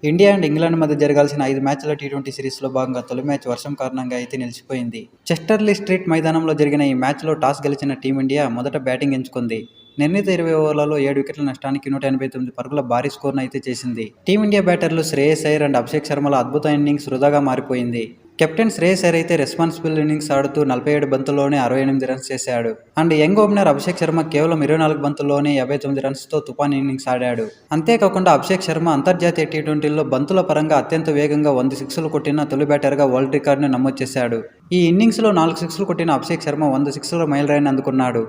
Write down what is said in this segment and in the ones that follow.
India and England మధ్య జరగాల్సిన 5 మ్యాచ్ల టీ20 సిరీస్లో భాగంగా తొలి మ్యాచ్ వర్షం కారణంగా అయితే నిలిచిపోయింది. చెస్టర్లీ స్ట్రీట్ మైదానంలో జరిగిన ఈ మ్యాచ్లో టాస్ గెలిచిన టీమిండియా మొదట బ్యాటింగ్ ఎంచుకుంది. నిర్ణీత 20 ఓవర్లలో 7 వికెట్ల నష్టానికి 189 పరుగుల భారీ స్కోర్ను అయితే చేసింది. టీమిండియా బ్యాటర్లు శ్రేయస్ అయ్యర్ అండ్ అభిషేక్ శర్మల అద్భుత ఇన్నింగ్స్ వృధాగా మారిపోయింది. కెప్టెన్ శ్రేయస్ అయ్యర్ అయితే రెస్పాన్సిబుల్ ఇన్నింగ్స్ ఆడుతూ 47 బంతుల్లోనే 68 రన్స్ చేశాడు. And young opener Abhishek Sharma కేవలం 24 బంతుల్లోనే 59 రన్స్తో తుఫాన్ ఇన్నింగ్స్ ఆడాడు. అంతేకాకుండా అభిషేక్ శర్మ అంతర్జాతీయ టీ20లో బంతుల పరంగా అత్యంత వేగంగా 100 సిక్స్లు కొట్టిన తొలి బ్యాటర్గా వరల్డ్ రికార్డును నమోదు చేశాడు. ఈ ఇన్నింగ్స్లో 4 సిక్స్లు కొట్టిన అభిషేక్ శర్మ 100 సిక్స్ల మైలురాయిని అందుకున్నాడు.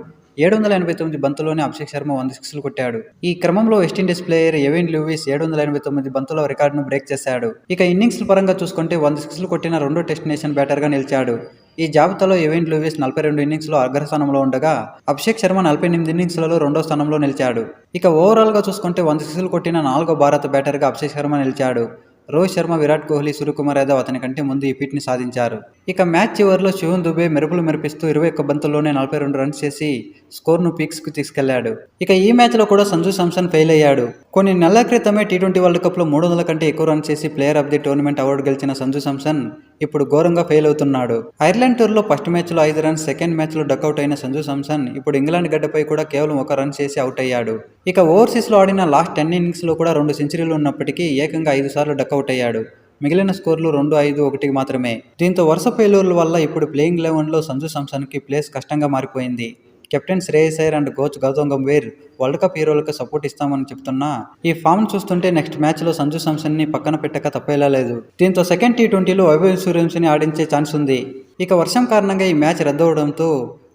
789 బంతుల్లోనే అభిషేక్ శర్మ 100 సిక్స్లు కొట్టాడు. ఈ క్రమంలో వెస్టిండీస్ ప్లేయర్ ఎవెన్ లూయిస్ 789 బంతుల రికార్డును బ్రేక్ చేశాడు. ఇక ఇన్నింగ్స్ల పరంగా చూసుకుంటే 100 సిక్స్లు కొట్టిన రెండో టెస్ట్ నేషన్ బ్యాటర్గా నిలిచాడు. ఈ జాబితాలో ఎవెన్ లూయిస్ 42 ఇన్నింగ్స్లో అగ్రస్థానంలో ఉండగా అభిషేక్ శర్మ 48 ఇన్నింగ్స్లలో రెండో స్థానంలో నిలిచాడు. ఇక ఓవరాల్గా చూసుకుంటే 100 సిక్స్లు కొట్టిన 4వ భారత బ్యాటర్గా అభిషేక్ శర్మ నిలిచాడు. రోహిత్ శర్మ, విరాట్ కోహ్లీ, సూర్యకుమార్ యాదవ్ అతని కంటే ముందు ఈ ఫీట్ని సాధించారు. ఇక మ్యాచ్ చివరిలో శివన్ దుబే మెరుపులు మెరిపిస్తూ 21 బంతుల్లోనే 42 రన్స్ చేసి స్కోర్ను పీక్స్కు తీసుకెళ్లాడు. ఇక ఈ మ్యాచ్లో కూడా సంజు శాంసన్ ఫెయిల్ అయ్యాడు. కొన్ని నెలల క్రితమే టీ20 వరల్డ్ కప్లో 300 కంటే ఎక్కువ రన్స్ చేసి player of the tournament award గెలిచిన సంజు శాంసన్ ఇప్పుడు ఘోరంగా ఫెయిల్ అవుతున్నాడు. ఐర్లాండ్ టూర్లో ఫస్ట్ మ్యాచ్లో 5 రన్స్, సెకండ్ మ్యాచ్లో డకౌట్ అయిన సంజు శాంసన్ ఇప్పుడు ఇంగ్లాండ్ గడ్డపై కూడా కేవలం 1 రన్ చేసి అవుట్ అయ్యాడు. ఇక ఓవర్సీస్లో ఆడిన లాస్ట్ 10 ఇన్నింగ్స్లో కూడా 2 సెంచరీలు ఉన్నప్పటికీ ఏకంగా 5 సార్లు డకౌట్ అయ్యాడు. మిగిలిన స్కోర్లు 2-5-1 మాత్రమే. దీంతో వరుస ఫెయిల్యూర్ల వల్ల ఇప్పుడు ప్లేయింగ్ 11లో సంజు శాంసన్కి ప్లేస్ కష్టంగా మారిపోయింది. Captain Shreyas Iyer and coach Gautam Gambhir world cup హీరోలకు సపోర్ట్ ఇస్తామని చెప్తున్నా ఈ ఫామ్ చూస్తుంటే నెక్స్ట్ మ్యాచ్లో సంజు శాంసన్ని పక్కన పెట్టక తప్పేలా లేదు. దీంతో సెకండ్ టీ20లో వైభవ్ సూర్యవంశిని ఆడించే ఛాన్స్ ఉంది. ఇక వర్షం కారణంగా ఈ మ్యాచ్ రద్దవడంతో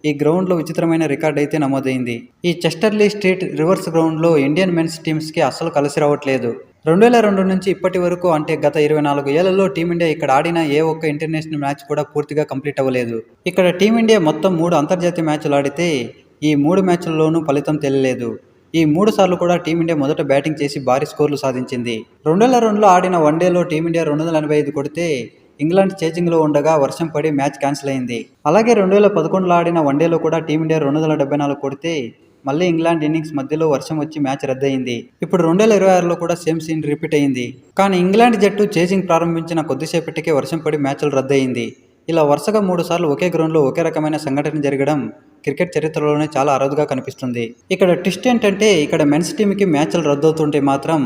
ఈ గ్రౌండ్లో విచిత్రమైన రికార్డ్ అయితే నమోదైంది. ఈ చెస్టర్లీ స్ట్రీట్ రివర్స్ గ్రౌండ్లో ఇండియన్ మెన్స్ టీమ్స్కి అస్సలు కలిసి రావట్లేదు. 2002 నుంచి ఇప్పటి వరకు అంటే గత 24 ఏళ్లలో టీమిండియా ఇక్కడ ఆడిన ఏ ఒక్క ఇంటర్నేషనల్ మ్యాచ్ కూడా పూర్తిగా కంప్లీట్ అవ్వలేదు. ఇక్కడ టీమిండియా మొత్తం 3 అంతర్జాతీయ మ్యాచ్లు ఆడితే ఈ 3 మ్యాచ్ల్లోనూ ఫలితం తెలియలేదు. ఈ 3 సార్లు కూడా టీమిండియా మొదట బ్యాటింగ్ చేసి భారీ స్కోర్లు సాధించింది. 2002లో ఆడిన వన్డేలో టీమిండియా 285 కొడితే ఇంగ్లాండ్ చేజింగ్లో ఉండగా వర్షం పడి మ్యాచ్ క్యాన్సిల్ అయింది. అలాగే 2011లో ఆడిన వన్డేలో కూడా టీమిండియా 274 కొడితే మళ్ళీ ఇంగ్లాండ్ ఇన్నింగ్స్ మధ్యలో వర్షం వచ్చి మ్యాచ్ రద్దయింది. ఇప్పుడు 2026లో కూడా సేమ్ సీన్ రిపీట్ అయింది. కానీ ఇంగ్లాండ్ జట్టు చేజింగ్ ప్రారంభించిన కొద్దిసేపటికే వర్షం పడి మ్యాచ్లు రద్దయింది. ఇలా వరుసగా 3 సార్లు ఒకే గ్రౌండ్లో ఒకే రకమైన సంఘటన జరగడం క్రికెట్ చరిత్రలోనే చాలా అరుదుగా కనిపిస్తుంది. ఇక్కడ ట్విస్ట్ ఏంటంటే ఇక్కడ మెన్స్ టీంకి మ్యాచ్లు రద్దవుతుంటే మాత్రం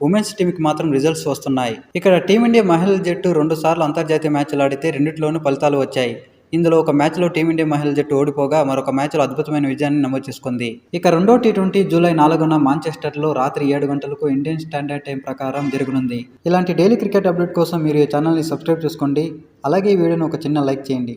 ఉమెన్స్ టీంకి మాత్రం రిజల్ట్స్ వస్తున్నాయి. ఇక్కడ టీమిండియా మహిళల జట్టు 2 సార్లు అంతర్జాతీయ మ్యాచ్లు ఆడితే రెండిట్లోనూ ఫలితాలు వచ్చాయి. ఇందులో ఒక మ్యాచ్లో టీమిండియా మహిళల జట్టు ఓడిపోగా మరొక మ్యాచ్లో అద్భుతమైన విజయాన్ని నమోదు చేసుకుంది. ఇక రెండో టీ20 జూలై 4న మాంచెస్టర్లో రాత్రి 7 గంటలకు ఇండియన్ స్టాండర్డ్ టైం ప్రకారం జరగనుంది. ఇలాంటి డైలీ క్రికెట్ అప్డేట్ కోసం మీరు ఈ ఛానల్ని సబ్స్క్రైబ్ చేసుకోండి. అలాగే ఈ వీడియోని ఒక చిన్న లైక్ చేయండి.